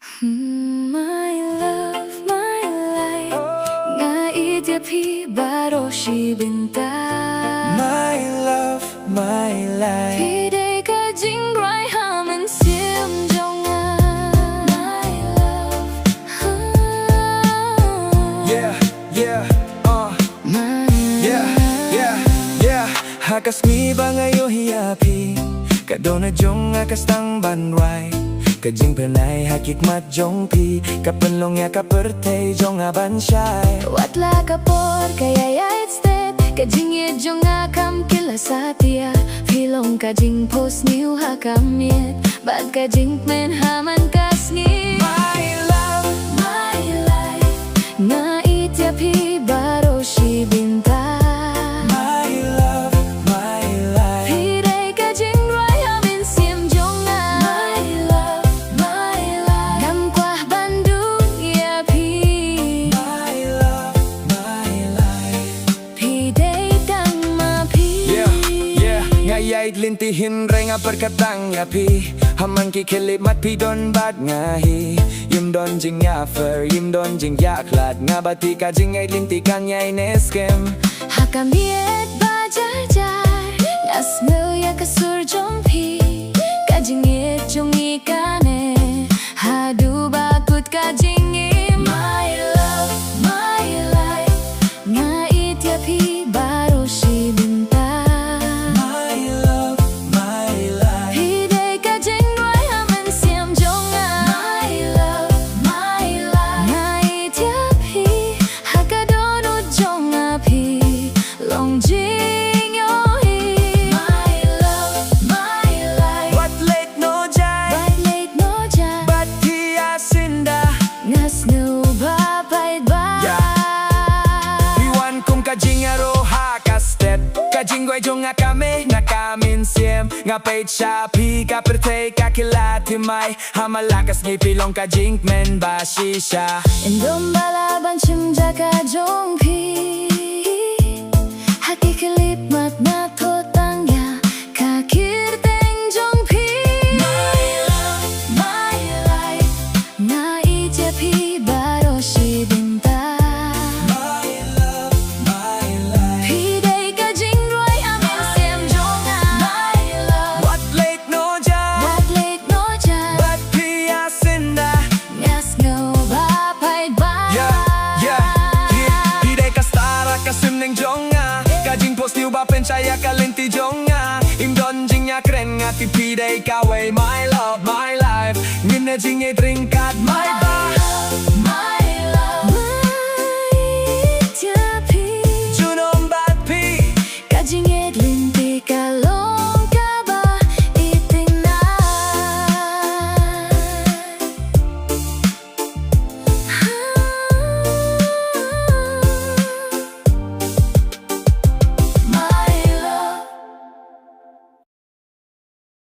My love, my life Ngaitia baru si binta My love, my life Phi đây cả chính roi hamen xiêm trong My love Yeah, yeah, My yeah, yeah, yeah Hakas mi bangayo hiyapi Kadona jong akas tang banwai Kajing pernay hakik mat jong pi Kapenlong ya kapertay jong aban syai Watla kapor kaya ya step Kajing ye jong akam kila satia Filong kajing post new hakam yet Bad kajing men haman kasngi My love, My life Ngaitia baru si binta my love, my life Phi đây kajing roi hamen xiêm jong My love, my life Năm qua Bandung ya Phi My love, my life Phi đây tang ma Phi Yeah, yeah Ngayay lintihin ray nga perkatang nga pi Haman kikilip mat pi don bad nga hi Yim don jing ya fer, yim don jing ya klat Nga bati ka jing ay lintikan yay neskem Hakam yet bajar jar Ngas ya kasur jong Phi Kajing yet jong ikane Hadu bakut kajing My love, my life Ngaitia baru si binta My love, my life Phi đây kajing roi hamen xiêm jong My love, my life Ngaitia hakadonu jong Phi Long jing yo hi My love, my life What late no jay, But late no ja but hiya sinda Ngas nu ba bait ba Iwan kong kajing aro haka step Kajing gway jong nga kami nakamin siem Nga pait siya pi kapertay kakilati may Hamalakas ngay pilong kajing men ba siya Indom balaban chimja ka jong Phi Hakikalip mat na totang ya Kakir teng jong Phi My love, my life Ngaitia baru si binta My love, my life Phi đây kajing roi hamen xiêm jong My love, What late no jay, what late no ja but hiya sinda Ngas ngâu ba bait ba Yeah, yeah, yeah Hiday kastara kasim neng jonga Kajing post niyo ba penchaya kalinti jonga Imdon jing ya kren nga ti piday kaway My love, my life Ngin na jing e tringkat my